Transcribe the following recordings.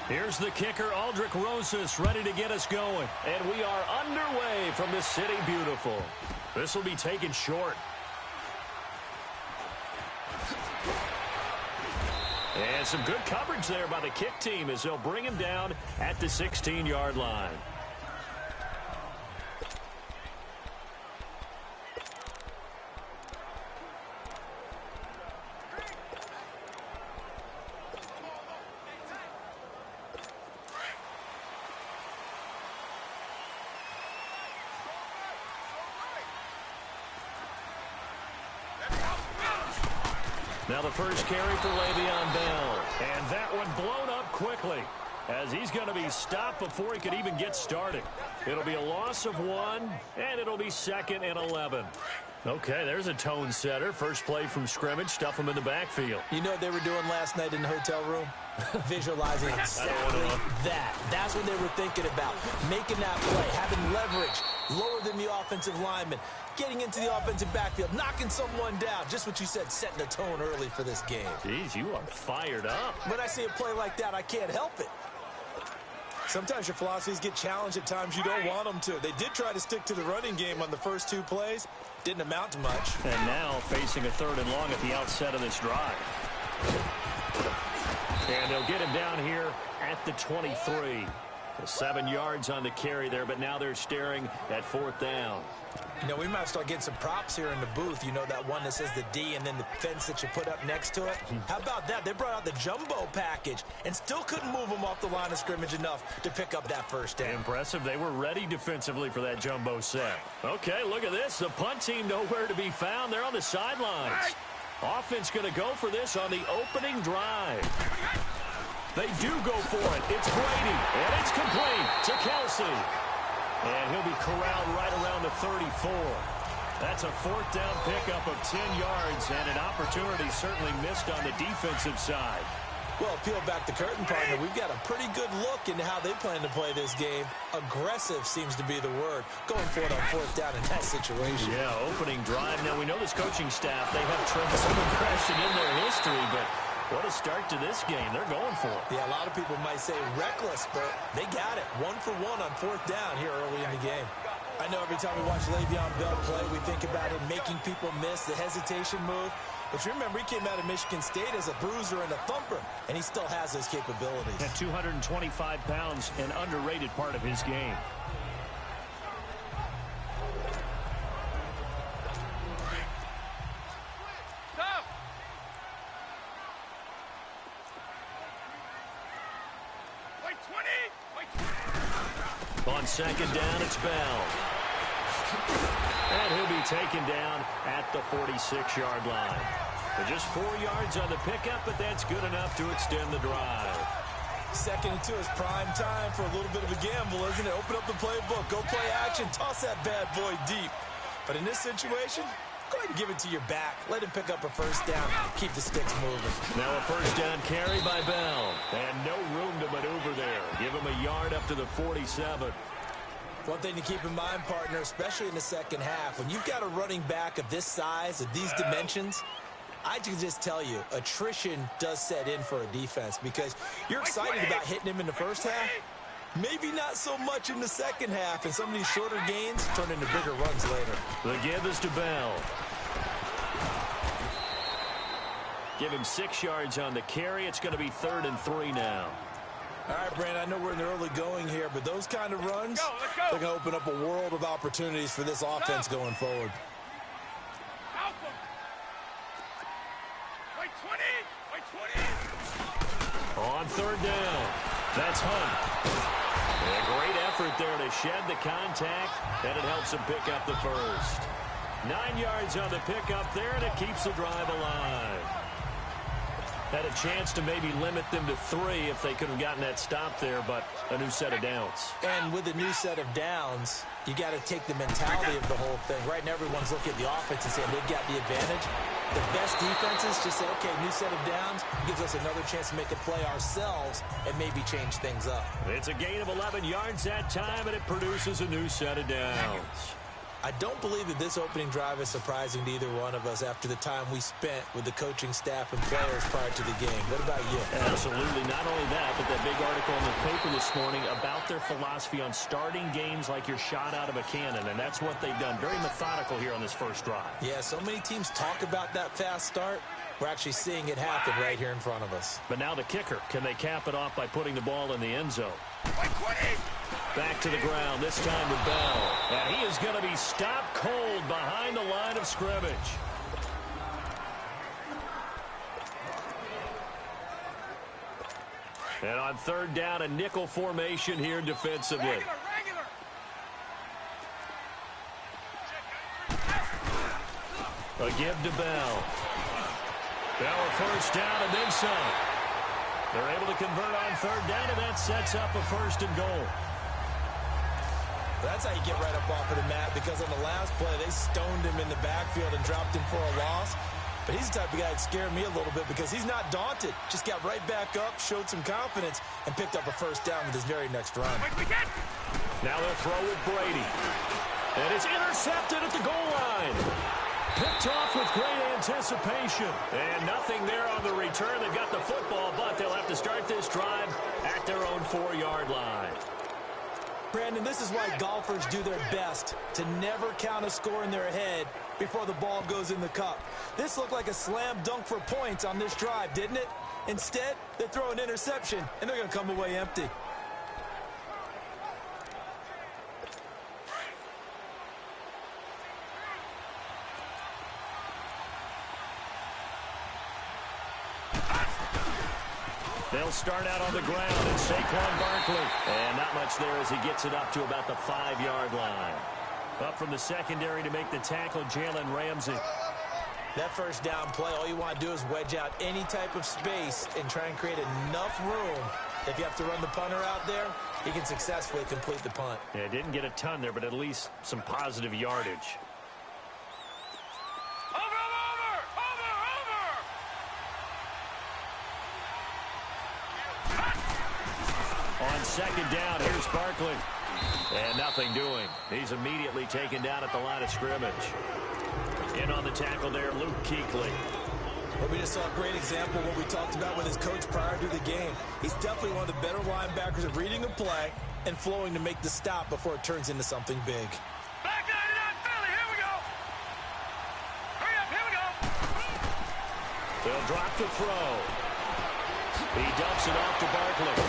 Here's the kicker, Aldrich Rosas, ready to get us going. And we are underway from the City Beautiful. This will be taken short. And some good coverage there by the kick team as they'll bring him down at the 16-yard line. Now the first carry for Le'Veon Bell. And that one blown up quickly as he's going to be stopped before he could even get started. It'll be a loss of 1, and it'll be 2nd and 11. Okay, there's a tone setter. First play from scrimmage, stuff him in the backfield. You know what they were doing last night in the hotel room? Visualizing exactly that. That's what they were thinking about. Making that play, having leverage, lower than the offensive lineman, getting into the offensive backfield, knocking someone down. Just what you said, setting the tone early for this game. Jeez, you are fired up. When I see a play like that, I can't help it. Sometimes your philosophies get challenged at times you don't want them to. They did try to stick to the running game on the first 2 plays. Didn't amount to much. And now facing a 3rd and long at the outset of this drive. And they'll get him down here at the 23. 7 yards on the carry there, but now they're staring at 4th down. You know, we might start getting some props here in the booth. You know, that one that says the D and then the fence that you put up next to it? How about that? They brought out the jumbo package and still couldn't move them off the line of scrimmage enough to pick up that first down. Impressive. They were ready defensively for that jumbo set. Okay, look at this. The punt team nowhere to be found. They're on the sidelines. Offense going to go for this on the opening drive. They do go for it. It's Brady, and it's complete to Kelsey. And he'll be corralled right around the 34. That's a 4th down pickup of 10 yards, and an opportunity certainly missed on the defensive side. Well, peel back the curtain, partner. We've got a pretty good look into how they plan to play this game. Aggressive seems to be the word. Going for it on 4th down in that situation. Yeah, opening drive. Now, we know this coaching staff, they have tried some aggression in their history, but what a start to this game. They're going for it. Yeah, a lot of people might say reckless, but they got it. 1 for 1 on 4th down here early in the game. I know every time we watch Le'Veon Bell play, we think about him making people miss, the hesitation move. But you remember, he came out of Michigan State as a bruiser and a thumper, and he still has those capabilities. At 225 pounds, an underrated part of his game. On 2nd down, it's Bell. And he'll be taken down at the 46-yard line. But just 4 yards on the pickup, but that's good enough to extend the drive. 2nd and 2 is prime time for a little bit of a gamble, isn't it? Open up the playbook, go play action, toss that bad boy deep. But in this situation, go ahead and give it to your back. Let him pick up a 1st down. Keep the sticks moving. Now a 1st down carry by Bell. And no room to maneuver there. Give him a yard up to the 47. One thing to keep in mind, partner, especially in the second half, when you've got a running back of this size, of these dimensions, I can just tell you, attrition does set in for a defense because you're excited about hitting him in the first half. Maybe not so much in the second half, and some of these shorter gains turn into bigger runs later. The give is to Bell. Give him 6 yards on the carry. It's going to be 3rd and 3 now. All right, Brandon, I know we're in the early going here, but those kind of runs, they're going to open up a world of opportunities for this offense going forward. On 3rd down, that's Hunt. A great effort there to shed the contact, and it helps him pick up the first. 9 yards on the pickup there, and it keeps the drive alive. Had a chance to maybe limit them to 3 if they could have gotten that stop there, but a new set of downs. And with a new set of downs, you got to take the mentality of the whole thing. Right now, everyone's looking at the offense and saying they've got the advantage. The best defenses just say, okay, new set of downs gives us another chance to make a play ourselves and maybe change things up. It's a gain of 11 yards that time, and it produces a new set of downs. I don't believe that this opening drive is surprising to either one of us after the time we spent with the coaching staff and players prior to the game. What about you? Absolutely. Not only that, but that big article in the paper this morning about their philosophy on starting games like you're shot out of a cannon, and that's what they've done. Very methodical here on this first drive. Yeah, so many teams talk about that fast start. We're actually seeing it happen right here in front of us. But now the kicker. Can they cap it off by putting the ball in the end zone? Back to the ground, this time with Bell. And he is going to be stopped cold behind the line of scrimmage. And on third down, a nickel formation here defensively. A give to Bell. Bell a first down and then some. They're able to convert on third down, and that sets up a 1st and goal. That's how you get right up off of the mat, because on the last play, they stoned him in the backfield and dropped him for a loss. But he's the type of guy that scared me a little bit because he's not daunted. Just got right back up, showed some confidence, and picked up a 1st down with his very next run. Now they'll throw with Brady. And it's intercepted at the goal line. Picked off with great anticipation. And nothing there on the return. They've got the football, but they'll have to start this drive at their own 4-yard line. Brandon, this is why golfers do their best to never count a score in their head before the ball goes in the cup. This looked like a slam dunk for points on this drive, didn't it? Instead, they throw an interception, and they're going to come away empty. They'll start out on the ground, and Saquon Barkley. And not much there as he gets it up to about the 5-yard line. Up from the secondary to make the tackle, Jalen Ramsey. That 1st down play, all you want to do is wedge out any type of space and try and create enough room. If you have to run the punter out there, he can successfully complete the punt. Yeah, didn't get a ton there, but at least some positive yardage. On 2nd down, here's Barkley. And nothing doing. He's immediately taken down at the line of scrimmage. In on the tackle there, Luke Kuechly. Well, we just saw a great example of what we talked about with his coach prior to the game. He's definitely one of the better linebackers at reading a play and flowing to make the stop before it turns into something big. Back out of Philly, here we go. Hurry up, here we go. They'll drop the throw. He dumps it off to Barkley.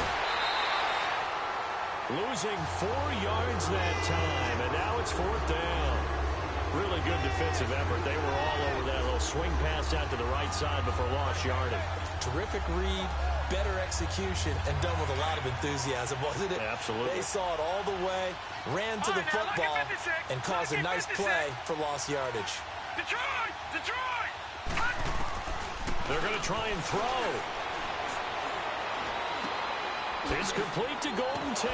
Losing 4 yards that time, and now it's 4th down. Really good defensive effort. They were all over that little swing pass out to the right side before lost yardage. Terrific read, better execution, and done with a lot of enthusiasm, wasn't it? Absolutely. They saw it all the way, ran to the football, and caused a nice play for lost yardage. Detroit! Detroit! They're going to try and throw. It's complete to Golden Tate.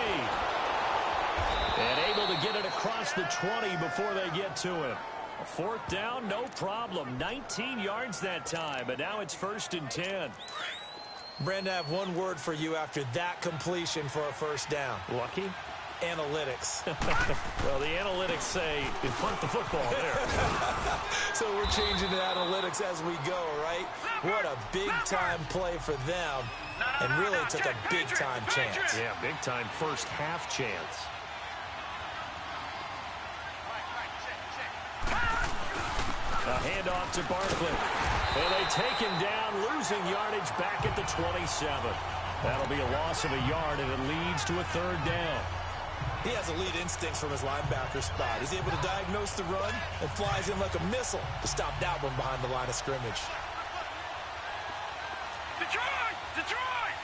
And able to get it across the 20 before they get to him. A 4th down, no problem. 19 yards that time, but now it's 1st and 10. Brandon, I have one word for you after that completion for a 1st down. Lucky? Analytics. Well, the analytics say you punt the football there. So we're changing to analytics as we go, right? What a big-time play for them. And really took a big-time chance. Yeah, big-time first half chance. A handoff to Barkley. And they take him down, losing yardage back at the 27. That'll be a loss of a yard, and it leads to a 3rd down. He has elite instincts from his linebacker spot. He's able to diagnose the run and flies in like a missile to stop that one behind the line of scrimmage. Detroit! Detroit!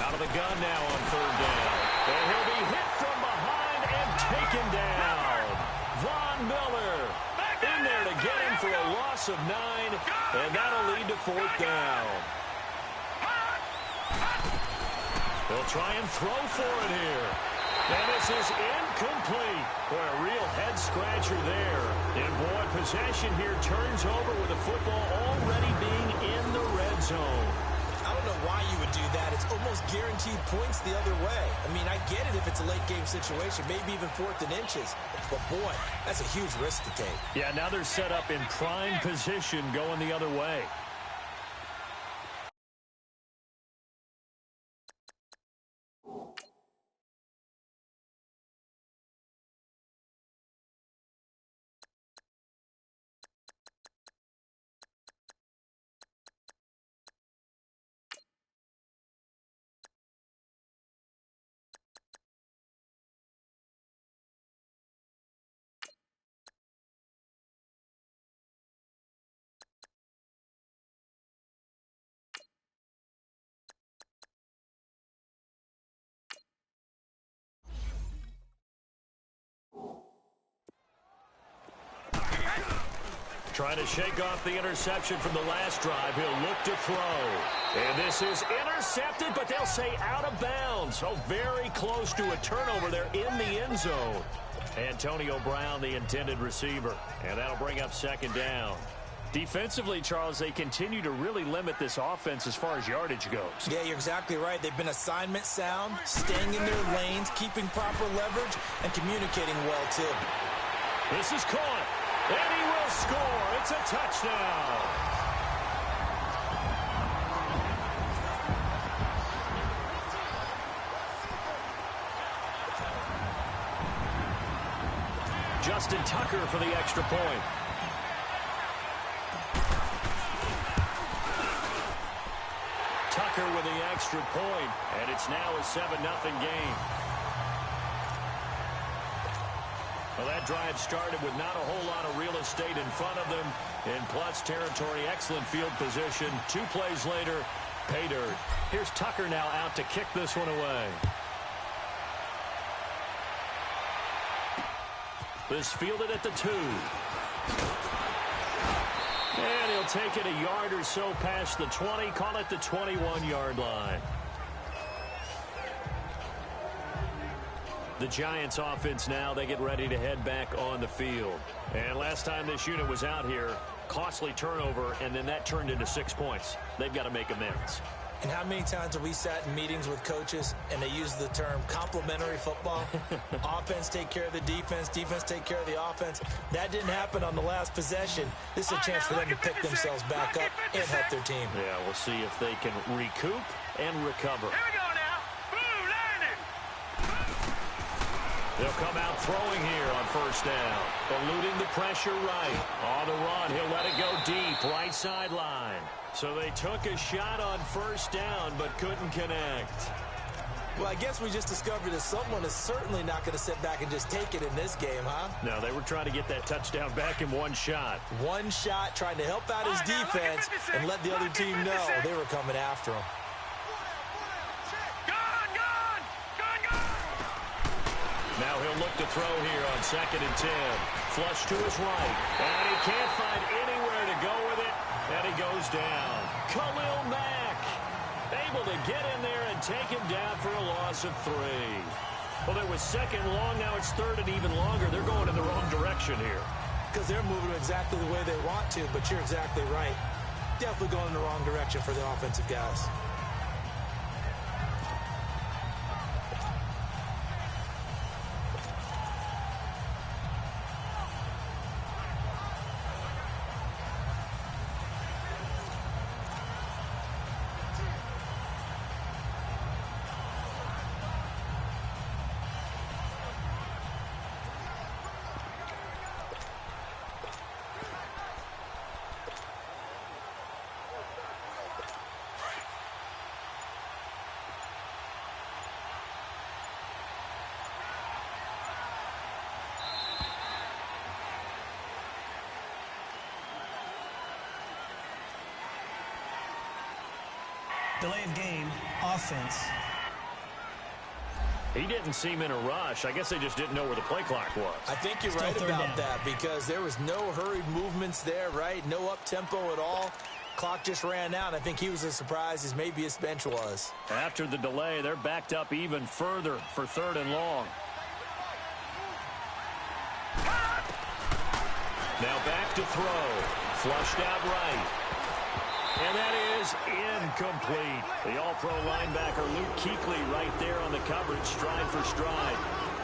Out of the gun now on 3rd down. And he'll be hit from behind and taken down. Von Miller in there to get him for a loss of 9, and that'll lead to 4th down. They'll try and throw for it here. And this is incomplete. Boy, a real head-scratcher there. And, boy, possession here turns over with the football already being in the red zone. I don't know why you would do that. It's almost guaranteed points the other way. I mean, I get it if it's a late-game situation, maybe even 4th and inches. But, boy, that's a huge risk to take. Yeah, now they're set up in prime position going the other way. Trying to shake off the interception from the last drive. He'll look to throw. And this is intercepted, but they'll say out of bounds. So very close to a turnover there in the end zone. Antonio Brown, the intended receiver. And that'll bring up 2nd down. Defensively, Charles, they continue to really limit this offense as far as yardage goes. Yeah, you're exactly right. They've been assignment sound, staying in their lanes, keeping proper leverage, and communicating well, too. This is caught. And he will score. It's a touchdown. Justin Tucker for the extra point. Tucker with the extra point, and it's now a 7-0 game. Well, that drive started with not a whole lot of real estate in front of them. In plus territory, excellent field position. 2 plays later, pay dirt. Here's Tucker now out to kick this one away. This fielded at the 2. And he'll take it a yard or so past the 20, call it the 21-yard line. The Giants offense now, they get ready to head back on the field. And last time this unit was out here, costly turnover, and then that turned into 6 points. They've got to make amends. And how many times have we sat in meetings with coaches and they use the term complementary football? Offense take care of the defense, defense take care of the offense. That didn't happen on the last possession. This is a chance for them to pick themselves back up and help their team. Yeah, we'll see if they can recoup and recover. Here we go now. Boom, landing. They'll come out throwing here on 1st down. Eluding the pressure right. On the run, he'll let it go deep, right sideline. So they took a shot on 1st down, but couldn't connect. Well, I guess we just discovered that someone is certainly not going to sit back and just take it in this game, huh? No, they were trying to get that touchdown back in one shot. One shot, trying to help out his defense and let the other team know they were coming after him. Now he'll look to throw here on 2nd and 10. Flush to his right. And he can't find anywhere to go with it. And he goes down. Khalil Mack able to get in there and take him down for a loss of 3. Well, there was 2nd long. Now it's 3rd and even longer. They're going in the wrong direction here. Because they're moving exactly the way they want to, but you're exactly right. Definitely going in the wrong direction for the offensive guys. Delay of game, offense. He didn't seem in a rush. I guess they just didn't know where the play clock was. I think you're right about that because there was no hurried movements there, right? No up-tempo at all. Clock just ran out. I think he was as surprised as maybe his bench was. After the delay, they're backed up even further for 3rd and long. Now back to throw. Flushed out right. And that is incomplete. The all-pro linebacker Luke Kuechly right there on the coverage, stride for stride.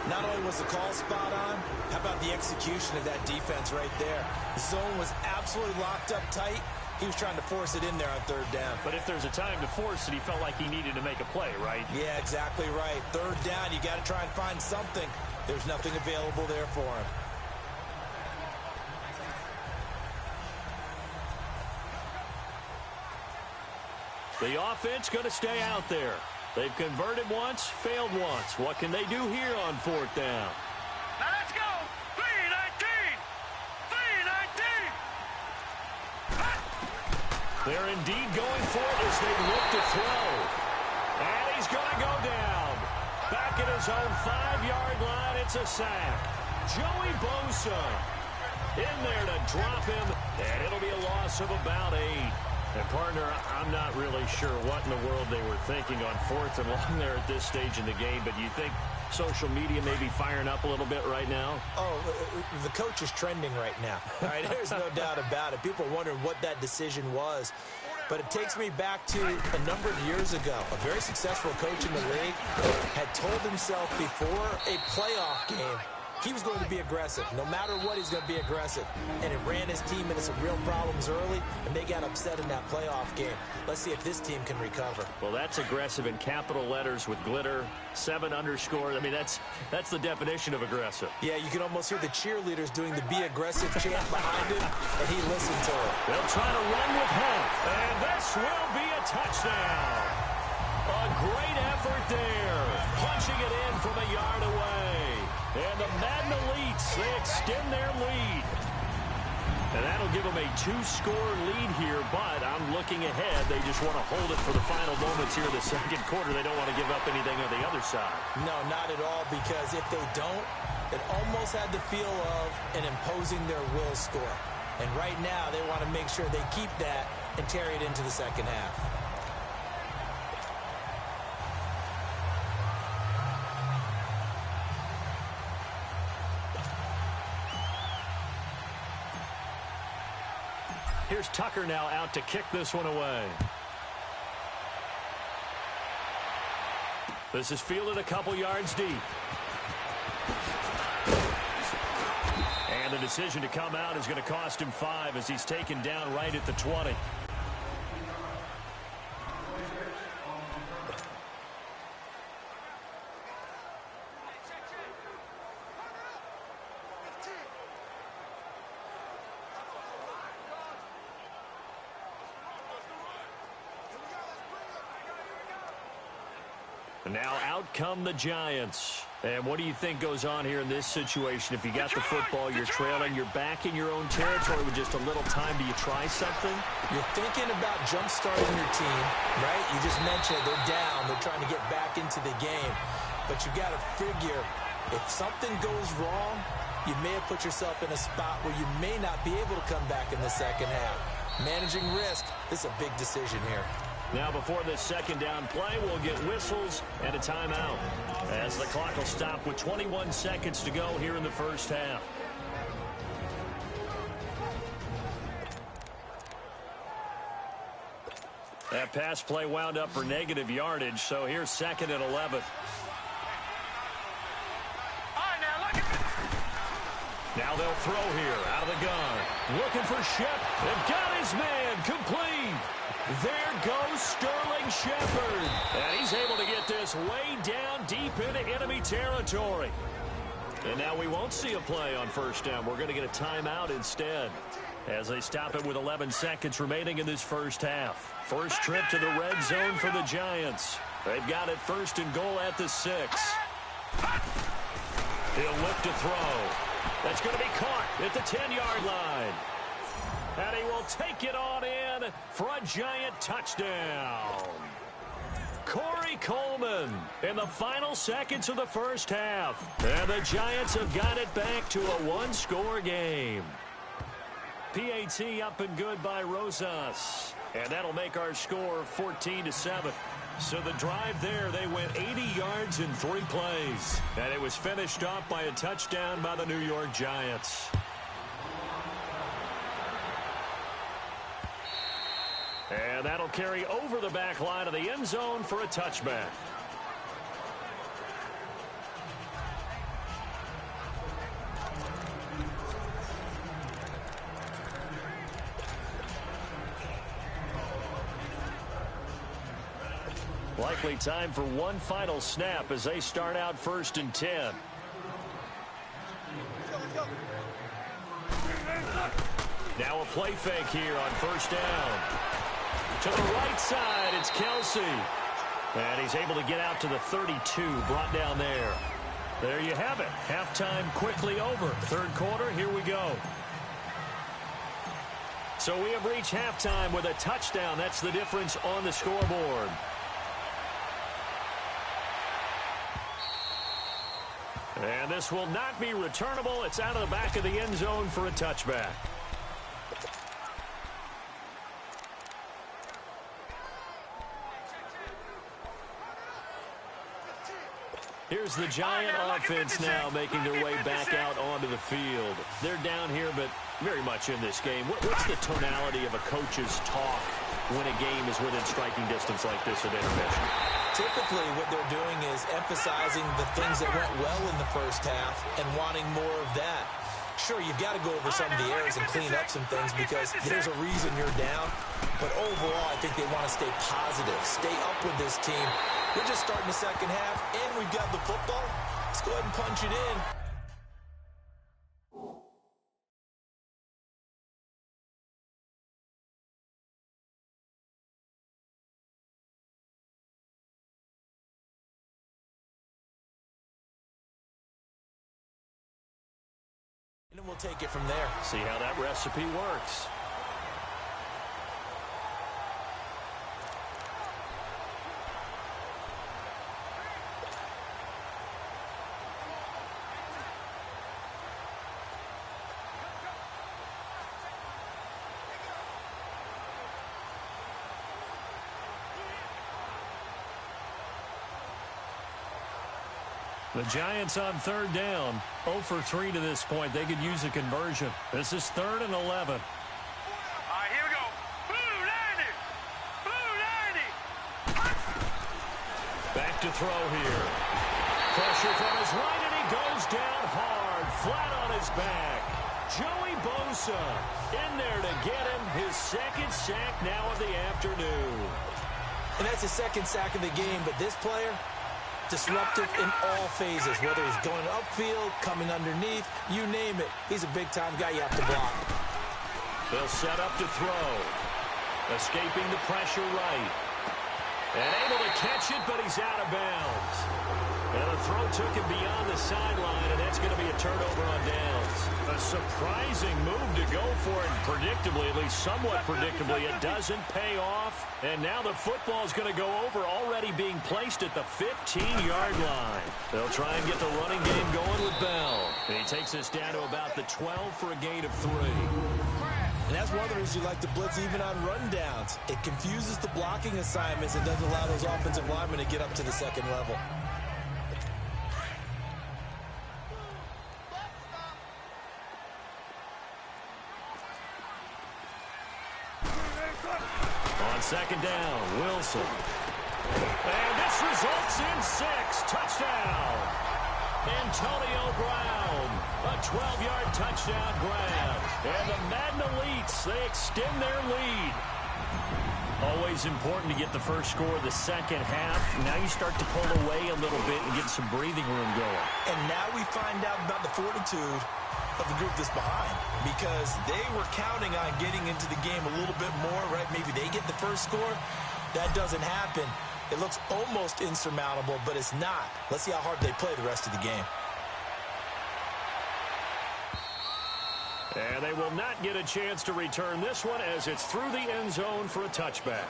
Not only was the call spot on, how about the execution of that defense right there? The zone was absolutely locked up tight. He was trying to force it in there on third down. But if there's a time to force it, he felt like he needed to make a play, right? Yeah, exactly right. Third down, you got to try and find something. There's nothing available there for him. The offense going to stay out there. They've converted once, failed once. What can they do here on fourth down? Now let's go. 3-19. 3-19. They're indeed going for it as they look to throw. And he's going to go down. Back at his own 5-yard line, it's a sack. Joey Bosa in there to drop him, and it'll be a loss of about 8. And, partner, I'm not really sure what in the world they were thinking on fourth and long there at this stage in the game, but you think social media may be firing up a little bit right now? Oh, the coach is trending right now. All right, there's no doubt about it. People are wondering what that decision was. But it takes me back to a number of years ago. A very successful coach in the league had told himself before a playoff game he was going to be aggressive. No matter what, he's going to be aggressive. And it ran his team into some real problems early, and they got upset in that playoff game. Let's see if this team can recover. Well, that's aggressive in capital letters with glitter, 7 underscore. I mean, that's the definition of aggressive. Yeah, you can almost hear the cheerleaders doing the be aggressive chant behind him, and he listened to it. They'll try to run with help, and this will be a touchdown. A great effort there, punching it in from a yard away. And the Madden Elites, they extend their lead. And that'll give them a 2-score lead here, but I'm looking ahead. They just want to hold it for the final moments here in the second quarter. They don't want to give up anything on the other side. No, not at all, because if they don't, it almost had the feel of an imposing their will score. And right now, they want to make sure they keep that and carry it into the second half. Here's Tucker now out to kick this one away. This is fielded a couple yards deep. And the decision to come out is going to cost him 5 as he's taken down right at the 20. And now out come the Giants. And what do you think goes on here in this situation? If you got the football, you're trailing, you're back in your own territory with just a little time. Do you try something? You're thinking about jump-starting your team, right? You just mentioned they're down. They're trying to get back into the game. But you got to figure if something goes wrong, you may have put yourself in a spot where you may not be able to come back in the second half. Managing risk, this is a big decision here. Now, before this second down play, we'll get whistles and a timeout as the clock will stop with 21 seconds to go here in the first half. That pass play wound up for negative yardage, so here's second and 11. Now they'll throw here out of the gun. Looking for Shep. They've got his man complete. There goes Sterling Shepard. And he's able to get this way down deep into enemy territory. And now we won't see a play on first down. We're going to get a timeout instead as they stop it with 11 seconds remaining in this first half. First trip to the red zone for the Giants. They've got it first and goal at the 6. He'll look to throw. That's going to be caught at the 10-yard line. And he will take it on in for a Giant touchdown. Corey Coleman in the final seconds of the first half. And the Giants have got it back to a 1-score game. PAT up and good by Rosas. And that'll make our score 14-7. So the drive there, they went 80 yards in 3 plays. And it was finished off by a touchdown by the New York Giants. And that'll carry over the back line of the end zone for a touchback. Likely time for one final snap as they start out 1st and 10. Now a play fake here on 1st down. To the right side, it's Kelsey. And he's able to get out to the 32, brought down there. There you have it. Halftime quickly over. 3rd quarter, here we go. So we have reached halftime with a touchdown. That's the difference on the scoreboard. And this will not be returnable. It's out of the back of the end zone for a touchback. Here's the Giant offense now making their way back out onto the field. They're down here, but very much in this game. What's the tonality of a coach's talk when a game is within striking distance like this at intermission? Typically, what they're doing is emphasizing the things that went well in the first half and wanting more of that. Sure, you've got to go over some of the errors and clean up some things because there's a reason you're down. But overall, I think they want to stay positive, stay up with this team. We're just starting the second half, and we've got the football. Let's go ahead and punch it in. And we'll take it from there. See how that recipe works. The Giants on 3rd down. 0 for 3 to this point. They could use a conversion. This is 3rd and 11. All right, here we go. Blue 90. Blue 90. Back to throw here. Pressure from his right, and he goes down hard, flat on his back. Joey Bosa in there to get him his 2nd sack now of the afternoon. And that's the 2nd sack of the game, but this player, disruptive in all phases, whether he's going upfield, coming underneath, you name it. He's a big-time guy you have to block. They'll set up to throw. Escaping the pressure right. And able to catch it, but he's out of bounds. And the throw took him beyond the sideline, and that's going to be a turnover on downs. A surprising move to go for it, predictably, at least somewhat predictably. It doesn't pay off, and now the football is going to go over, already being placed at the 15-yard line. They'll try and get the running game going with Bell. And he takes us down to about the 12 for a gain of 3. And that's one of the reasons you like to blitz even on rundowns. It confuses the blocking assignments and doesn't allow those offensive linemen to get up to the 2nd level. On 2nd down, Wilson. And this results in 6. Touchdown. Antonio Brown. A 12-yard touchdown grab. And the Madden Elites, they extend their lead. Always important to get the first score of the second half. Now you start to pull away a little bit and get some breathing room going. And now we find out about the fortitude of the group that's behind, because they were counting on getting into the game a little bit more, right? Maybe they get the first score. That doesn't happen. It looks almost insurmountable, but it's not. Let's see how hard they play the rest of the game. And they will not get a chance to return this one as it's through the end zone for a touchback.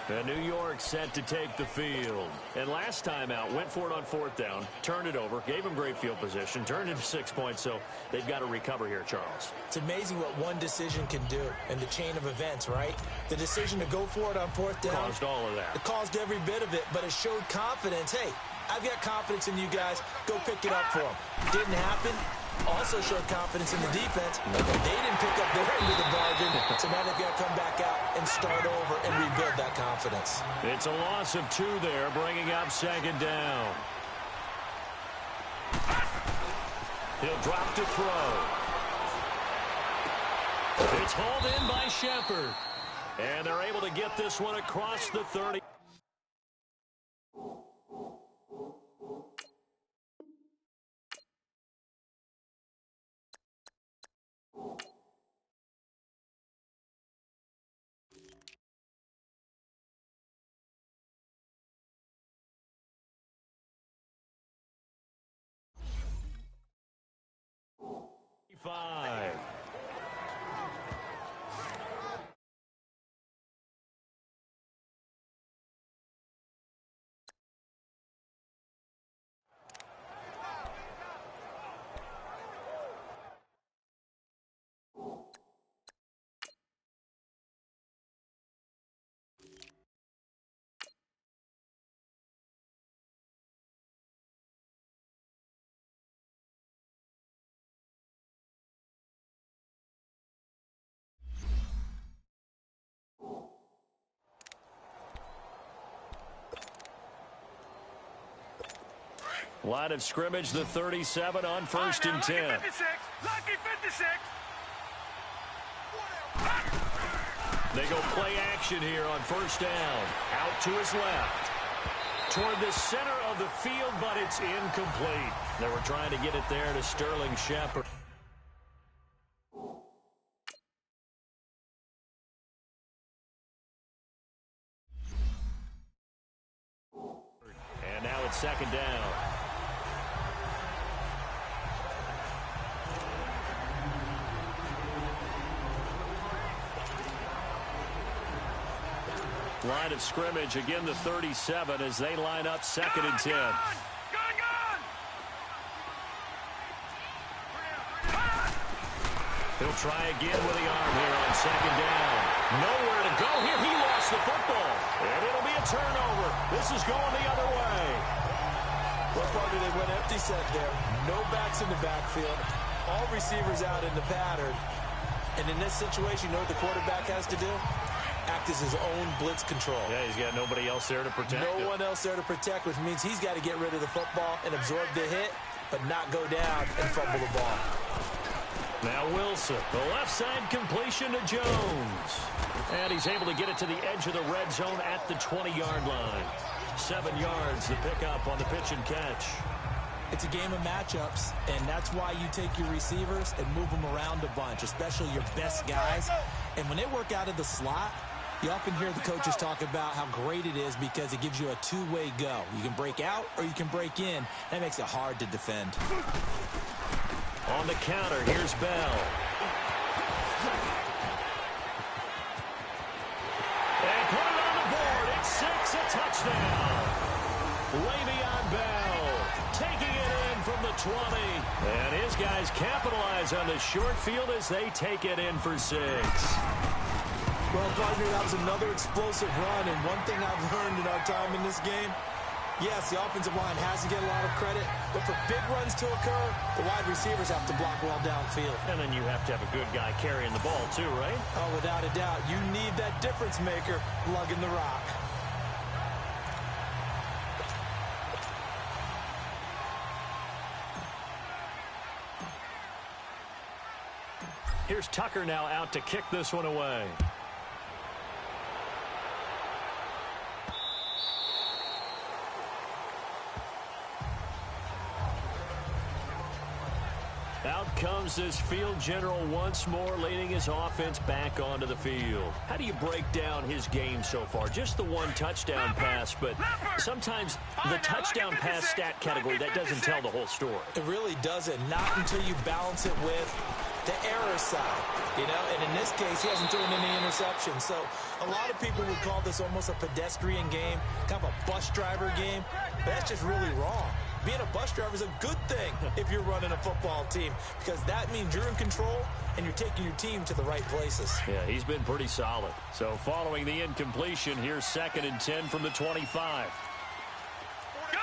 And New York set to take the field. And last time out, went for it on 4th down, turned it over, gave them great field position, turned it to 6 points, so they've got to recover here, Charles. It's amazing what one decision can do in the chain of events, right? The decision to go for it on 4th down. Caused all of that. It caused every bit of it, but it showed confidence. Hey, I've got confidence in you guys. Go pick it up for them. Didn't happen. Also showed confidence in the defense. They didn't pick up their end of the bargain, so now they've got to come back out and start over and rebuild that confidence. It's a loss of 2 there, bringing up second down. He'll drop to throw. It's hauled in by Shepard. And they're able to get this one across the 30. Five. Line of scrimmage, the 37 on 1st and 10. Lucky 56. Lucky 56. They go play action here on 1st down. Out to his left. Toward the center of the field, but it's incomplete. They were trying to get it there to Sterling Shepard. And now it's 2nd down. Line of scrimmage, again the 37 as they line up 2nd and 10. He'll try again with the arm here on 2nd down. Nowhere to go here. He lost the football. And it'll be a turnover. This is going the other way. Well, partner, they went empty set there. No backs in the backfield. All receivers out in the pattern. And in this situation, you know what the quarterback has to do? Act as his own blitz control. Yeah, he's got nobody else there to protect him. No one else there to protect, which means he's got to get rid of the football and absorb the hit, but not go down and fumble the ball. Now Wilson, the left side completion to Jones. And he's able to get it to the edge of the red zone at the 20-yard line. 7 yards, the pickup on the pitch and catch. It's a game of matchups, and that's why you take your receivers and move them around a bunch, especially your best guys. And when they work out of the slot, you often hear the coaches talk about how great it is because it gives you a two-way go. You can break out or you can break in. That makes it hard to defend. On the counter, here's Bell. And put it on the board. It's 6, a touchdown. Le'Veon Bell taking it in from the 20. And his guys capitalize on the short field as they take it in for 6. Well, partner, that was another explosive run, and one thing I've learned in our time in this game, yes, the offensive line has to get a lot of credit, but for big runs to occur, the wide receivers have to block well downfield. And then you have to have a good guy carrying the ball too, right? Oh, without a doubt. You need that difference maker lugging the rock. Here's Tucker now out to kick this one away. Out comes this field general once more, leading his offense back onto the field. How do you break down his game so far? Just the one touchdown pass, but sometimes the touchdown pass stat category, that doesn't tell the whole story. It really doesn't, not until you balance it with the error side, you know, and in this case, he hasn't thrown any interceptions. So a lot of people would call this almost a pedestrian game, kind of a bus driver game, but that's just really wrong. Being a bus driver is a good thing if you're running a football team because that means you're in control and you're taking your team to the right places. Yeah, he's been pretty solid. So following the incompletion, here's 2nd and 10 from the 25. Gone!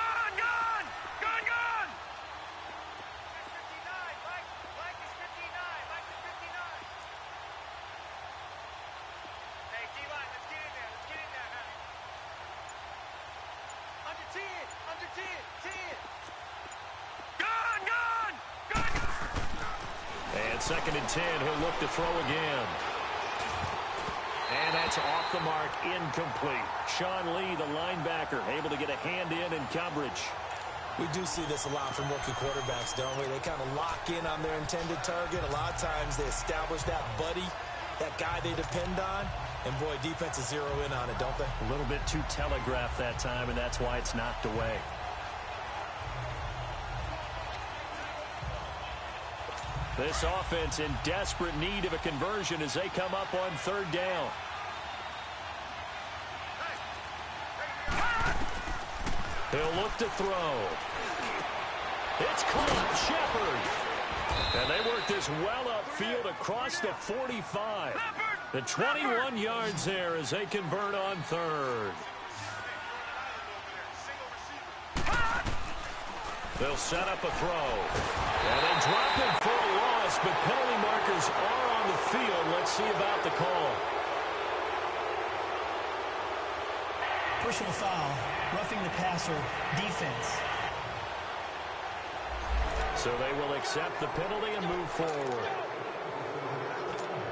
And 2nd and 10, he'll look to throw again. And that's off the mark, incomplete. Sean Lee, the linebacker, able to get a hand in coverage. We do see this a lot from rookie quarterbacks, don't we? They kind of lock in on their intended target. A lot of times they establish that buddy, that guy they depend on. And, boy, defenses zero in on it, don't they? A little bit too telegraphed that time, and that's why it's knocked away. This offense in desperate need of a conversion as they come up on 3rd down. He'll look to throw. It's caught. Shepard. And they work this well upfield across the 45. The 21 yards there as they convert on 3rd. They'll set up a throw. And they drop him for a loss, but penalty markers are on the field. Let's see about the call. Personal foul, roughing the passer, defense. So they will accept the penalty and move forward.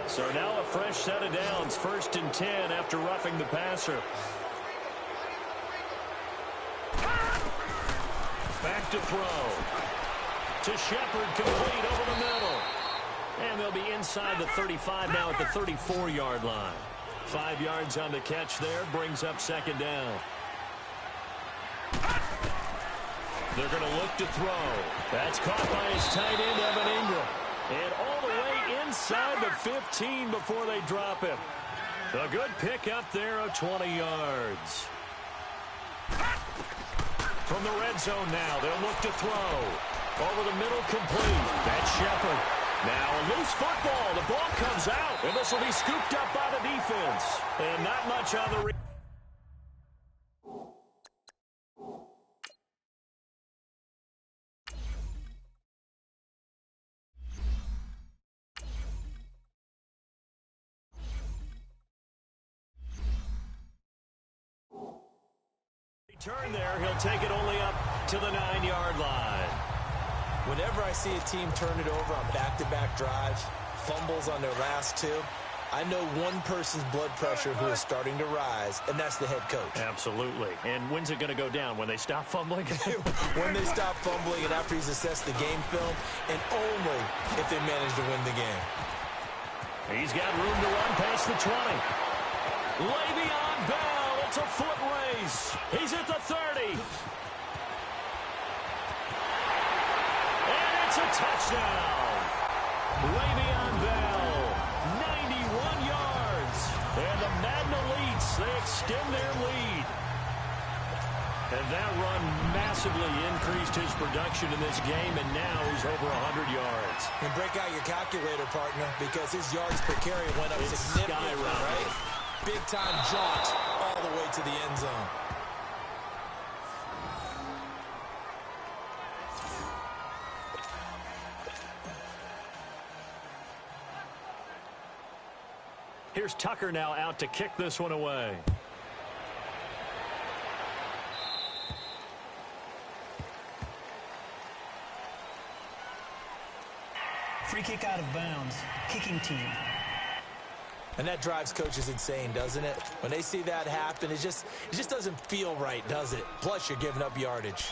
So now a fresh set of downs, 1st and 10 after roughing the passer. Back to throw. To Shepard, complete over the middle. And they'll be inside the 35 now at the 34-yard line. 5 yards on the catch there, brings up 2nd down. They're going to look to throw. That's caught by his tight end, Evan Ingram. And all the way inside the 15 before they drop him. A good pick up there of 20 yards. From the red zone now, they'll look to throw. Over the middle, complete. That's Shepard. Now a loose football. The ball comes out, and this will be scooped up by the defense. And not much on the return there. He'll take it only up to the 9-yard line. Whenever I see a team turn it over on back-to-back drives, fumbles on their last 2, I know one person's blood pressure who is starting to rise, and that's the head coach. Absolutely. And when's it going to go down? When they stop fumbling? When they stop fumbling and after he's assessed the game film, and only if they manage to win the game. He's got room to run past the 20. Le'Veon Bell, it's a foot race. He's at the 30. And it's a touchdown. Le'Veon Bell, 91 yards. And the Madden Elites, they extend their lead. And that run massively increased his production in this game, and now he's over 100 yards. And break out your calculator, partner, because his yards per carry went up significantly, right? Big-time jaunt all the way to the end zone. Here's Tucker now out to kick this one away. Free kick out of bounds, kicking team. And that drives coaches insane, doesn't it? When they see that happen, it just doesn't feel right, does it? Plus, you're giving up yardage.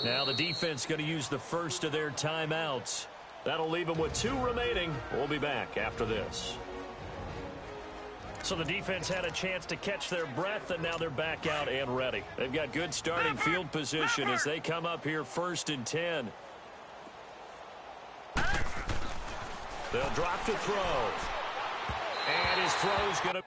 Now the defense going to use the first of their timeouts. That'll leave them with 2 remaining. We'll be back after this. So the defense had a chance to catch their breath, and now they're back out and ready. They've got good starting field position as they come up here 1st and 10. They'll drop to throw. And his throw's going to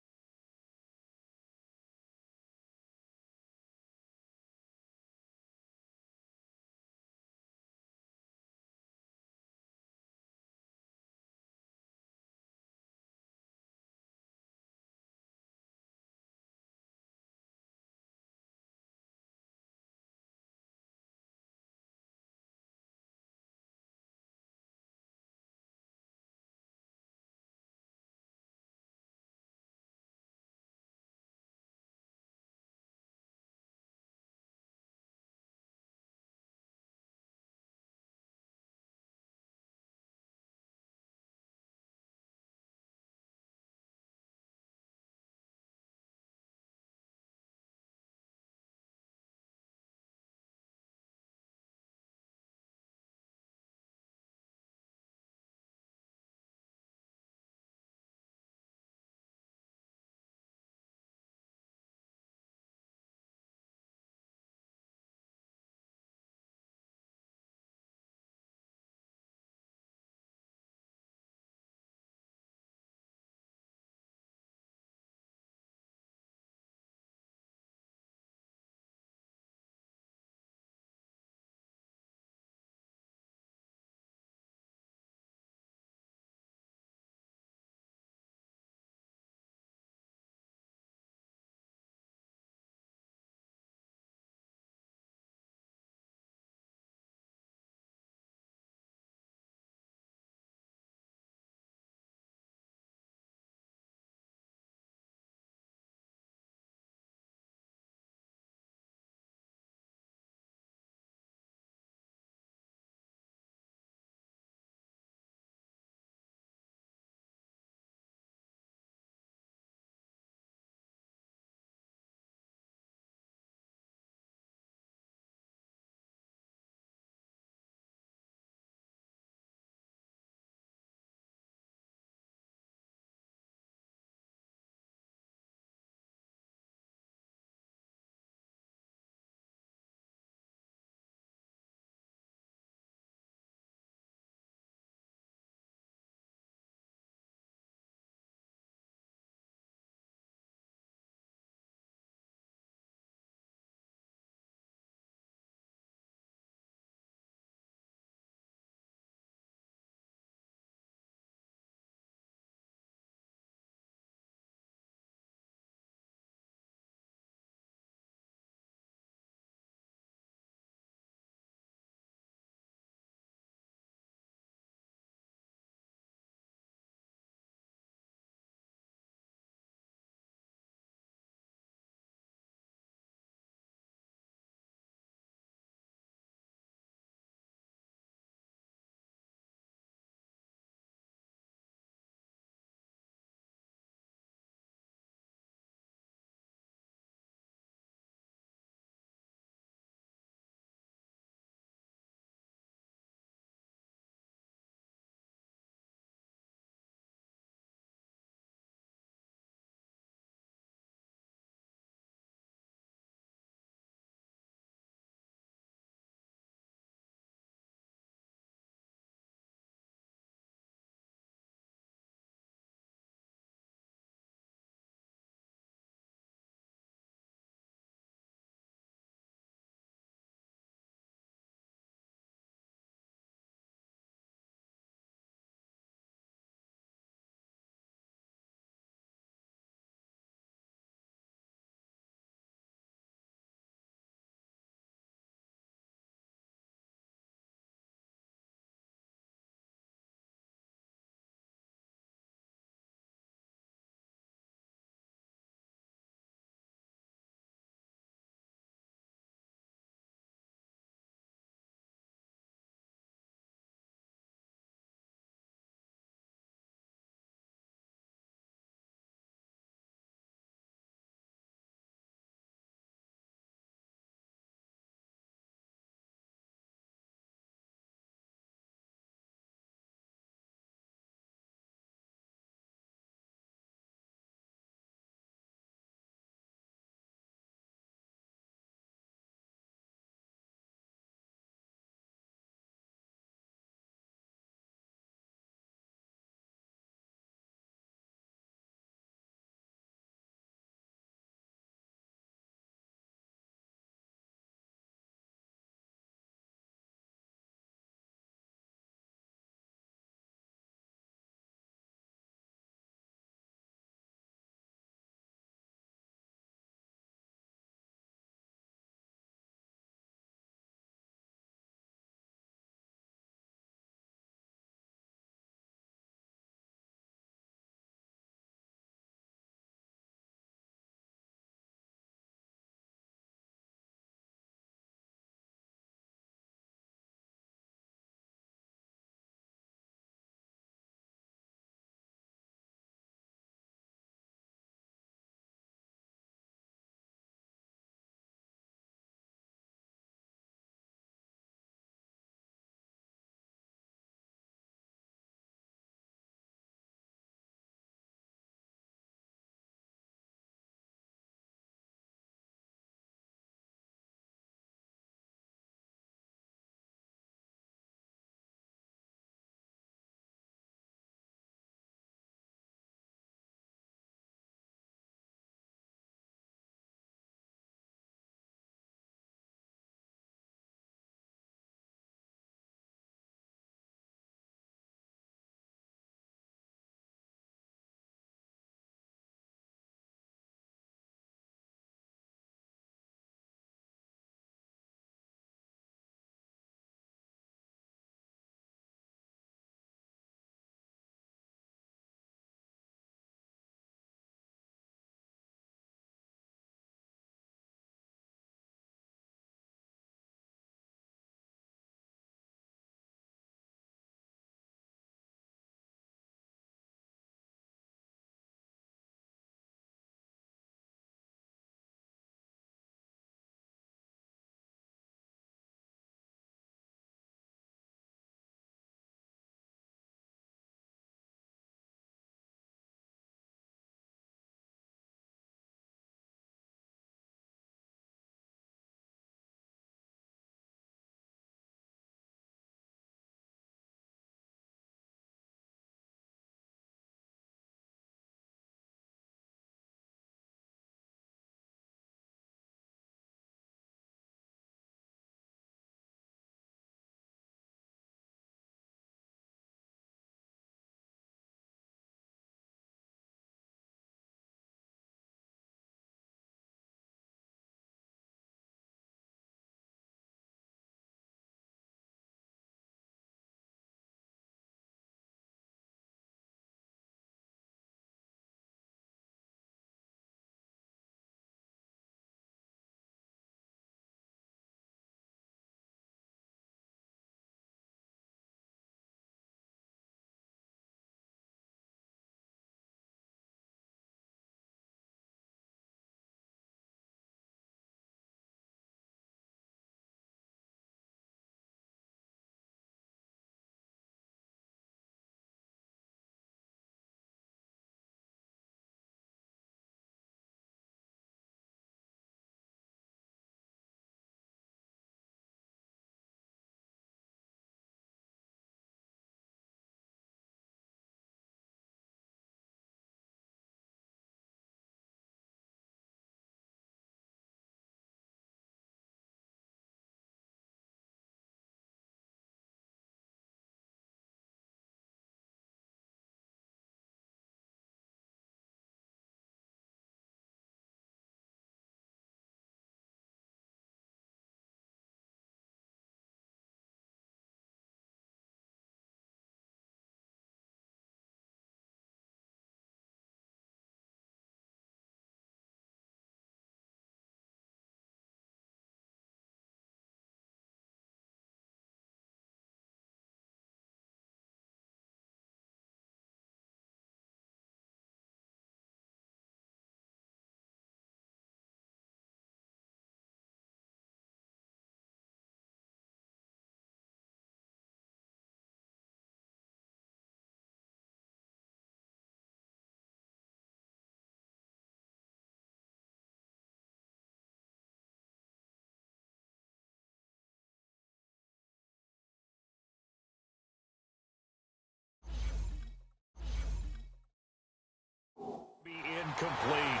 incomplete.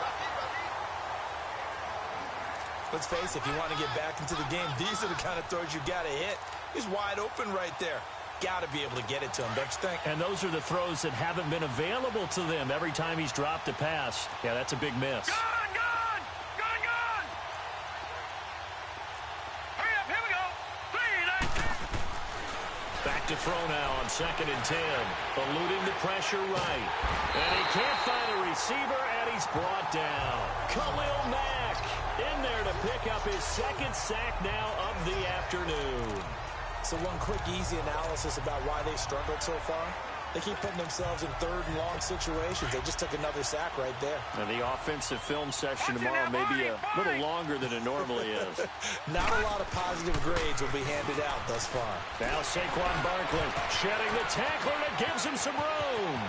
Let's face it, if you want to get back into the game, these are the kind of throws you got to hit. He's wide open right there. Got to be able to get it to him, don't you think? And those are the throws that haven't been available to them every time he's dropped a pass. Yeah, that's a big miss. Gone, gone! Gone, gone! Hurry up, here we go! 3, Back to throw now on 2nd and 10. Eluding the pressure right. And he can't find a receiver, and he's brought down. Khalil Mack in there to pick up his 2nd sack now of the afternoon. So one quick, easy analysis about why they've struggled so far. They keep putting themselves in 3rd and long situations. They just took another sack right there. And the offensive film session tomorrow may be a little longer than it normally is. Not a lot of positive grades will be handed out thus far. Now Saquon Barkley shedding the tackler that gives him some room.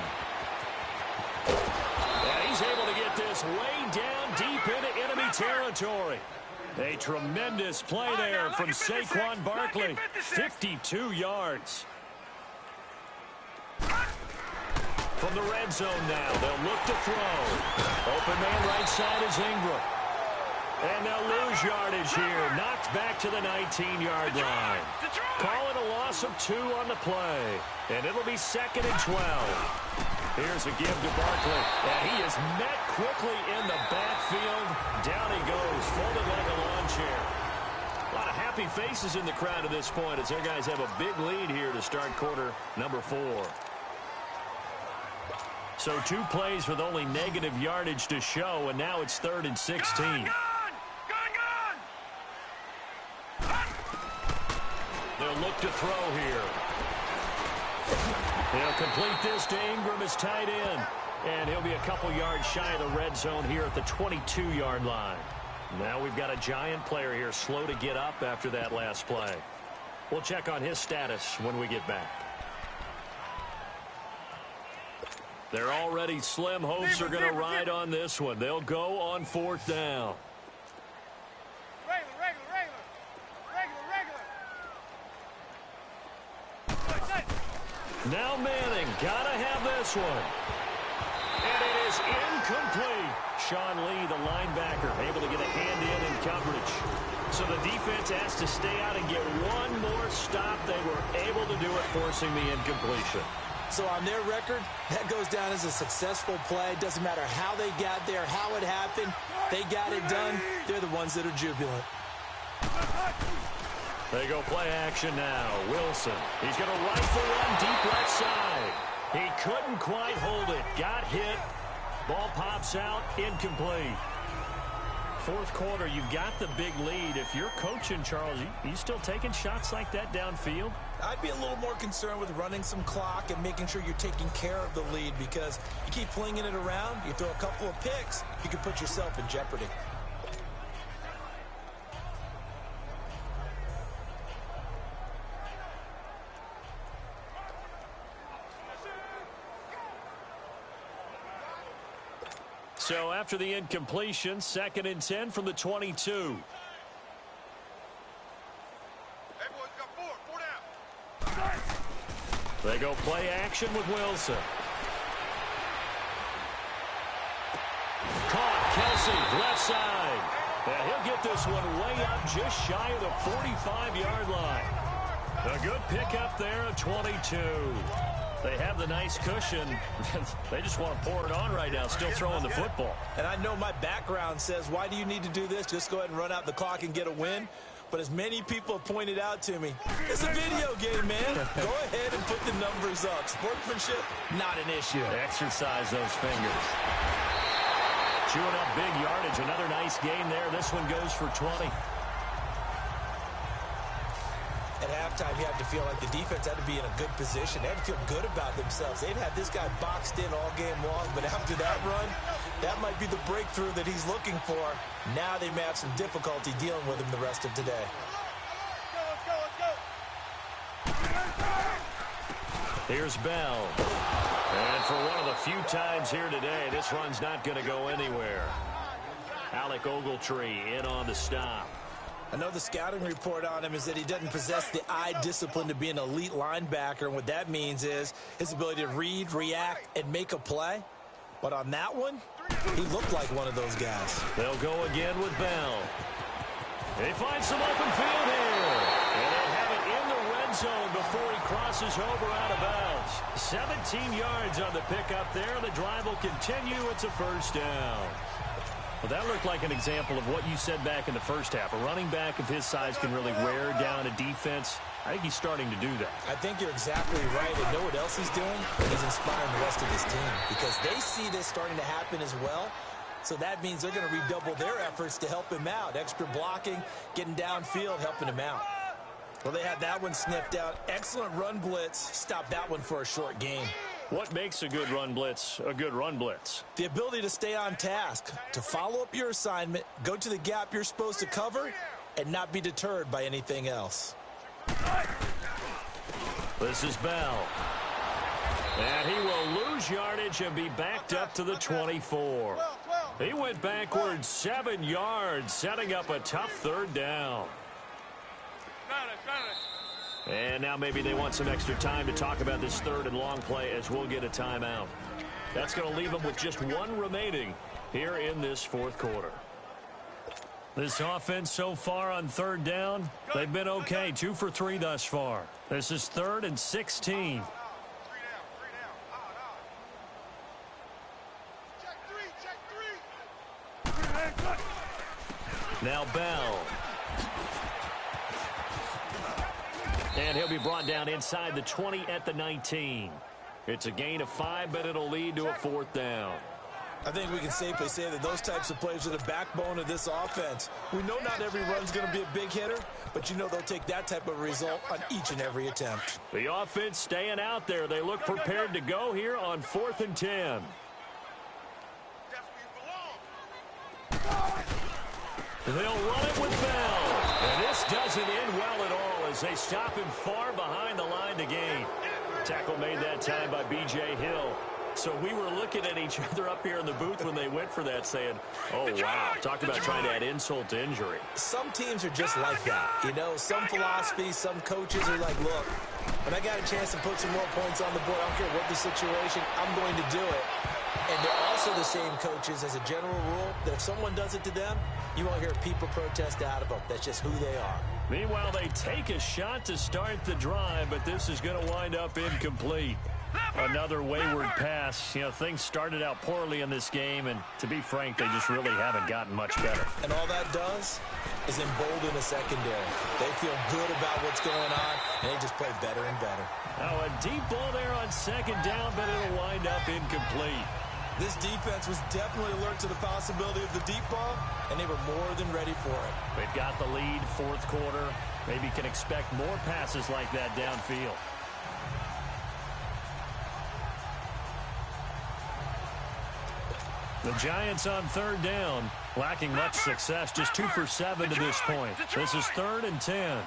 And he's able to get this way down deep into enemy territory. A tremendous play there from Saquon Barkley. 52 yards. From the red zone now, they'll look to throw. Open man right side is Ingram. And they'll lose yardage here. Knocked back to the 19-yard line. Call it a loss of 2 on the play. And it'll be 2nd and 12. Here's a give to Barkley. And he is met quickly in the backfield. Down he goes, folded like a lawn chair. A lot of happy faces in the crowd at this point as their guys have a big lead here to start quarter number 4. So 2 plays with only negative yardage to show, and now it's 3rd and 16. They'll look to throw here. They'll complete this to Ingram as tight end. And he'll be a couple yards shy of the red zone here at the 22-yard line. Now we've got a giant player here slow to get up after that last play. We'll check on his status when we get back. Their already slim hopes are going to ride on this one. They'll go on 4th down. Now Manning, gotta have this one. And it is incomplete. Sean Lee, the linebacker, able to get a hand in coverage. So the defense has to stay out and get one more stop. They were able to do it, forcing the incompletion. So on their record, that goes down as a successful play. Doesn't matter how they got there, how it happened. They got it done. They're the ones that are jubilant. They go play action now. Wilson. He's going to rifle one deep left side. He couldn't quite hold it. Got hit. Ball pops out. Incomplete. 4th quarter, you've got the big lead. If you're coaching, Charles, you still taking shots like that downfield? I'd be a little more concerned with running some clock and making sure you're taking care of the lead, because you keep flinging it around, you throw a couple of picks, you can put yourself in jeopardy. So after the incompletion, 2nd and 10 from the 22. They go play action with Wilson. Caught, Kelsey, left side. And he'll get this one way up just shy of the 45-yard line. A good pickup there at 22. They have the nice cushion. They just want to pour it on right now, still throwing the football. And I know my background says, why do you need to do this? Just go ahead and run out the clock and get a win. But as many people have pointed out to me, it's a video game, man. Go ahead and put the numbers up. Sportsmanship, not an issue. Exercise those fingers. Chewing up big yardage. Another nice gain there. This one goes for 20. At halftime, you had to feel like the defense had to be in a good position. They had to feel good about themselves. They've had this guy boxed in all game long, but after that run, that might be the breakthrough that he's looking for. Now they may have some difficulty dealing with him the rest of today. Here's Bell. And for one of the few times here today, this run's not going to go anywhere. Alec Ogletree in on the stop. I know the scouting report on him is that he doesn't possess the eye discipline to be an elite linebacker. And what that means is his ability to read, react, and make a play. But on that one, He looked like one of those guys. They'll go again with Bell. They find some open field here. And they have it in the red zone before he crosses over out of bounds. 17 yards on the pickup there. The drive will continue. It's a first down. Well, that looked like an example of what you said back in the first half. A running back of his size can really wear down a defense. I think he's starting to do that. I think you're exactly right. And know what else he's doing? He's inspiring the rest of his team because they see this starting to happen as well. So that means they're going to redouble their efforts to help him out. Extra blocking, getting downfield, helping him out. Well, they had that one sniffed out. Excellent run blitz. Stop that one for a short gain. What makes a good run blitz a good run blitz? The ability to stay on task, to follow up your assignment, go to the gap you're supposed to cover, and not be deterred by anything else. This is Bell. And he will lose yardage and be backed up to the 24. He went backwards 7 yards, setting up a tough third down. And now maybe they want some extra time to talk about this third and long play as we'll get a timeout. That's going to leave them with just one remaining here in this fourth quarter. This offense so far on third down, they've been okay. 2 for 3 thus far. This is 3rd and 16. Now Bell. And he'll be brought down inside the 20 at the 19. It's a gain of 5, but it'll lead to a 4th down. I think we can safely say that those types of plays are the backbone of this offense. We know not every run's going to be a big hitter, but you know they'll take that type of result on each and every attempt. The offense staying out there. They look prepared to go here on 4th and 10. They'll run it with Bell. And this doesn't end well at all as they stop him far behind the line to gain. Tackle made that time by B.J. Hill. So we were looking at each other up here in the booth when they went for that saying, oh, wow. Talk about trying to add insult to injury. Some teams are just like that. You know, some philosophies, some coaches are like, look, when I got a chance to put some more points on the board, I don't care what the situation, I'm going to do it. And they're also the same coaches as a general rule that if someone does it to them, you won't hear people protest out of them. That's just who they are. Meanwhile, they take a shot to start the drive, but this is going to wind up incomplete. Another wayward pass. You know, things started out poorly in this game, and to be frank, they just really haven't gotten much better. And all that does is embolden the secondary. They feel good about what's going on, and they just play better and better. Now a deep ball there on 2nd down, but it'll wind up incomplete. This defense was definitely alert to the possibility of the deep ball, and they were more than ready for it. They've got the lead, 4th quarter. Maybe can expect more passes like that downfield. The Giants on 3rd down, lacking much success, just 2 for 7 to this point. This is 3rd and 10.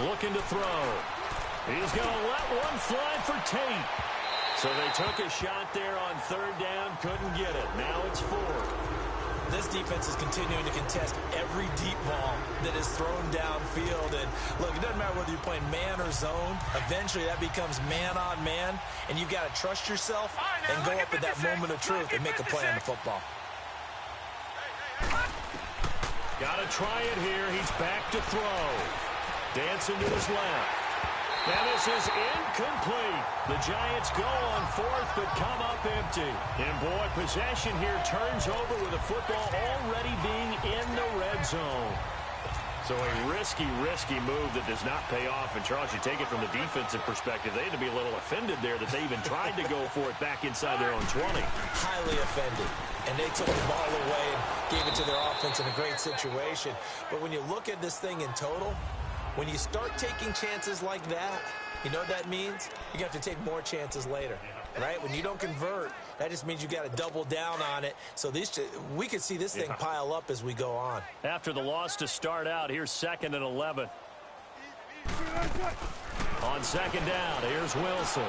Looking to throw. He's going to let one fly for Tate. So they took a shot there on 3rd down, couldn't get it. Now it's 4th. This defense is continuing to contest every deep ball that is thrown downfield. And look, it doesn't matter whether you're playing man or zone. Eventually that becomes man on man, and you've got to trust yourself and go up at that moment of truth and make a play on the football. Got to try it here. He's back to throw. Dancing to his left. And this is incomplete. The Giants go on 4th, but come up empty. And boy, possession here turns over with the football already being in the red zone. So a risky move that does not pay off. And Charles, you take it from the defensive perspective, they had to be a little offended there that they even tried to go for it back inside their own 20. Highly offended. And they took the ball away and gave it to their offense in a great situation. But when you look at this thing in total, when you start taking chances like that, you know what that means? You have to take more chances later, right? When you don't convert, that just means you got to double down on it. So we could see this thing pile up as we go on. After the loss to start out, here's 2nd and 11. On 2nd down, here's Wilson.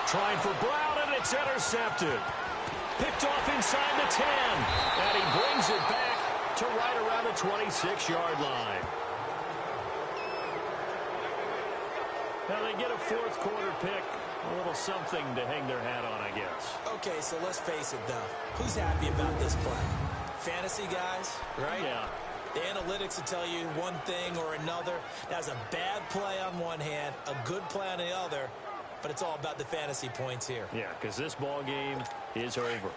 Trying for Brown, and it's intercepted. Picked off inside the 10. And he brings it back to right around the 26-yard line. Well, they get a fourth quarter pick. A little something to hang their hat on, I guess. Okay, so let's face it, though. Who's happy about this play? Fantasy guys, right? Yeah. The analytics will tell you one thing or another. That's a bad play on one hand, a good play on the other, but it's all about the fantasy points here. Yeah, because this ball game is over.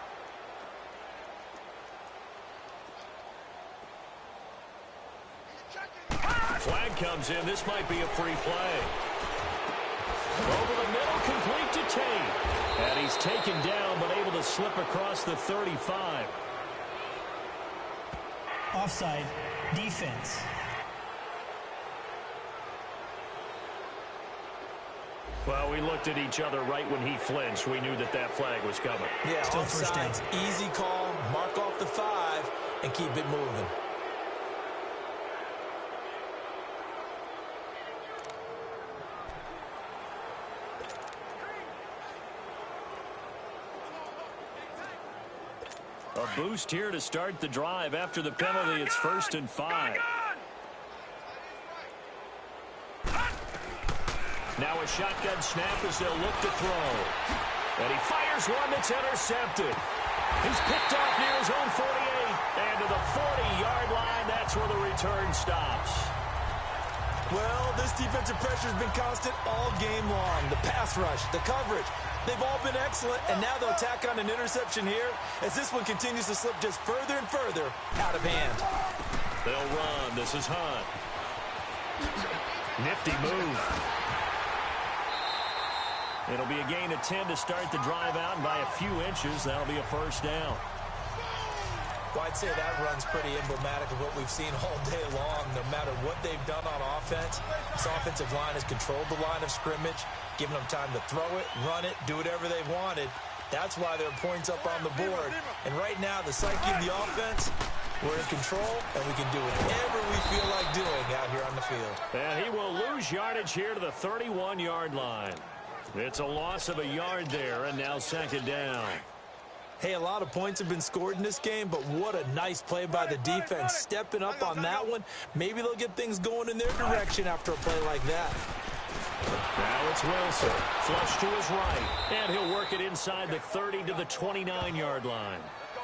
Flag comes in. This might be a free play. Over the middle, complete to Tate. And he's taken down, but able to slip across the 35. Offside. Defense. Well, we looked at each other right when he flinched. We knew that that flag was coming. Yeah, Still first down. offsides, easy call, mark off the 5, and keep it moving. A boost here to start the drive. After the penalty, it's 1st and 5. Now a shotgun snap as they'll look to throw. And he fires one that's intercepted. He's picked off near his own 48. And to the 40-yard line, that's where the return stops. Well, this defensive pressure has been constant all game long. The pass rush, the coverage, they've all been excellent, and now they'll tack on an interception here as this one continues to slip just further and further out of hand. They'll run. This is Hunt. Nifty move. It'll be a gain of 10 to start the drive out, and by a few inches, that'll be a first down. Well, I'd say that run's pretty emblematic of what we've seen all day long. No matter what they've done on offense, this offensive line has controlled the line of scrimmage, given them time to throw it, run it, do whatever they wanted. That's why there are points up on the board. And right now, the psyche of the offense, we're in control, and we can do whatever we feel like doing out here on the field. And he will lose yardage here to the 31-yard line. It's a loss of a yard there, and now 2nd down. Hey, a lot of points have been scored in this game, but what a nice play by the defense. Stepping up on that one, maybe they'll get things going in their direction after a play like that. Now it's Wilson. Flush to his right, and he'll work it inside the 30 to the 29-yard line.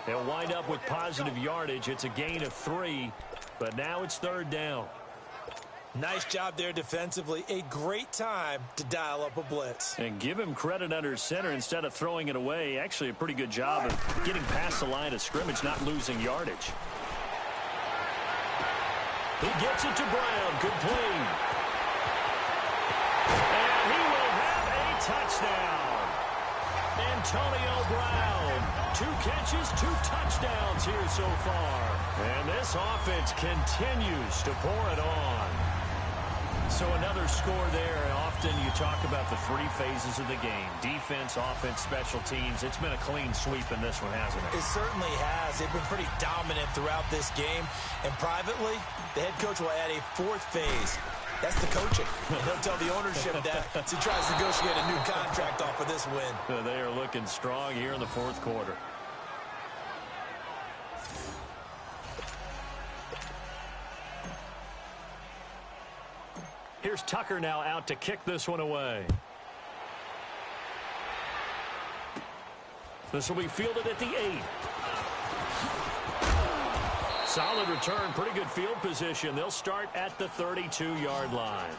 They'll wind up with positive yardage. It's a gain of 3, but now it's 3rd down. Nice job there defensively. A great time to dial up a blitz. And give him credit under center instead of throwing it away. Actually, a pretty good job of getting past the line of scrimmage, not losing yardage. He gets it to Brown. Good play. And he will have a touchdown. Antonio Brown. 2 catches, 2 touchdowns here so far. And this offense continues to pour it on. So another score there. Often you talk about the 3 phases of the game. Defense, offense, special teams. It's been a clean sweep in this one, hasn't it? It certainly has. They've been pretty dominant throughout this game. And privately, the head coach will add a 4th phase. That's the coaching. He'll tell the ownership that as he tries to negotiate a new contract off of this win. They are looking strong here in the 4th quarter. Here's Tucker now out to kick this one away. This will be fielded at the 8. Solid return, pretty good field position. They'll start at the 32-yard line.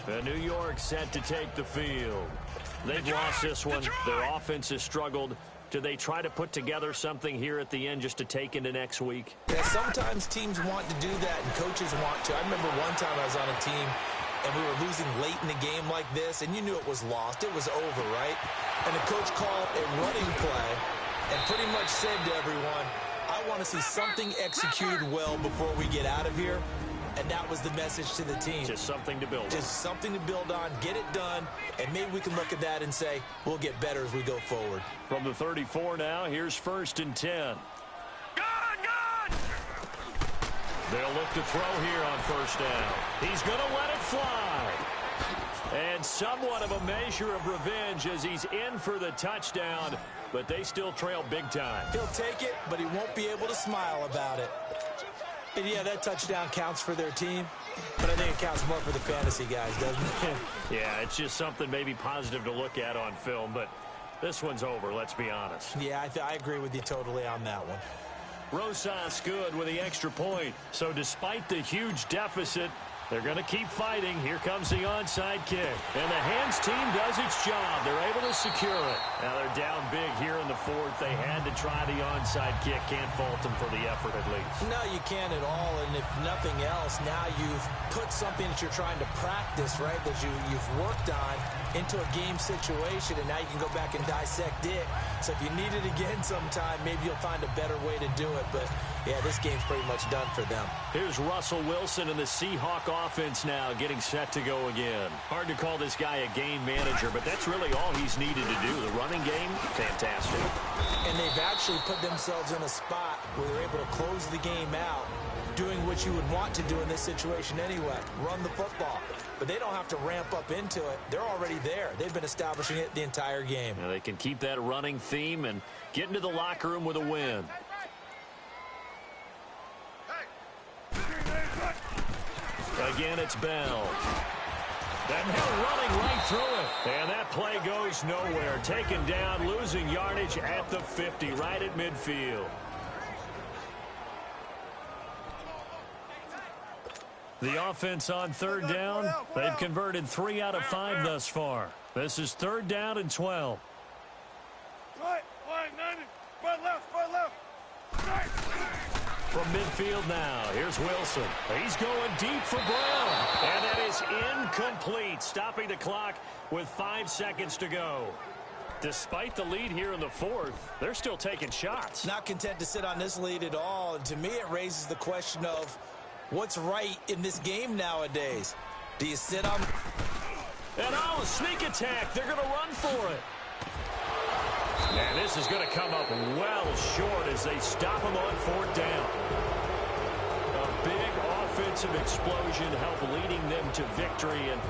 The New York set to take the field. They've lost this one. Their offense has struggled. Do they try to put together something here at the end just to take into next week? Yeah, sometimes teams want to do that and coaches want to. I remember one time I was on a team and we were losing late in the game like this, and you knew it was lost. It was over, right? And the coach called a running play and pretty much said to everyone, I want to see something executed well before we get out of here. And that was the message to the team. Just something to build on. Just something to build on, get it done, and maybe we can look at that and say, we'll get better as we go forward. From the 34 now, here's 1st and 10. They'll look to throw here on 1st down. He's going to let it fly. And somewhat of a measure of revenge as he's in for the touchdown, but they still trail big time. He'll take it, but he won't be able to smile about it. And yeah, that touchdown counts for their team, but I think it counts more for the fantasy guys, doesn't it? Yeah, it's just something maybe positive to look at on film, but this one's over, let's be honest. Yeah, I agree with you totally on that one. Rosas good with the extra point. So despite the huge deficit, they're going to keep fighting. Here comes the onside kick. And the hands team does its job. They're able to secure it. Now they're down big here in the fourth. They had to try the onside kick. Can't fault them for the effort at least. No, you can't at all. And if nothing else, now you've put something that you're trying to practice, right, that you've worked on into a game situation, and now you can go back and dissect it. So if you need it again sometime, maybe you'll find a better way to do it. But, yeah, this game's pretty much done for them. Here's Russell Wilson and the Seahawk offense now getting set to go again. Hard to call this guy a game manager, but that's really all he's needed to do. The running game, fantastic. And they've actually put themselves in a spot where they're able to close the game out, doing what you would want to do in this situation anyway, run the football. But they don't have to ramp up into it. They're already there. They've been establishing it the entire game. Now they can keep that running theme and get into the locker room with a win. Again, it's Bell. And they're running right through it. And that play goes nowhere. Taken down, losing yardage at the 50, right at midfield. The offense on third down. They've converted 3 out of 5 thus far. This is 3rd down and 12. Right, line 90. Right left, right left. Right. From midfield now, here's Wilson. He's going deep for Brown. And that is incomplete, stopping the clock with 5 seconds to go. Despite the lead here in the fourth, they're still taking shots. Not content to sit on this lead at all. And to me, it raises the question of what's right in this game nowadays. Do you sit on... And sneak attack. They're going to run for it. And this is going to come up well short as they stop him on 4th down. A big offensive explosion helped leading them to victory. And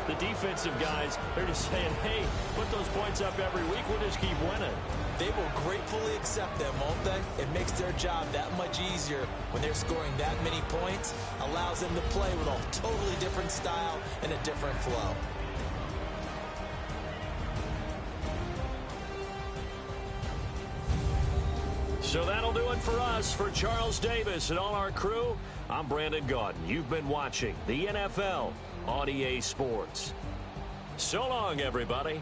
the defensive guys, they're just saying, hey, put those points up every week. We'll just keep winning. They will gratefully accept them, won't they? It makes their job that much easier when they're scoring that many points. Allows them to play with a totally different style and a different flow. So that'll do it for us. For Charles Davis and all our crew, I'm Brandon Gaudin. You've been watching the NFL on EA Sports. So long, everybody.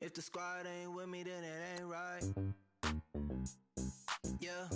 If the squad ain't with me, then it ain't right. Yeah.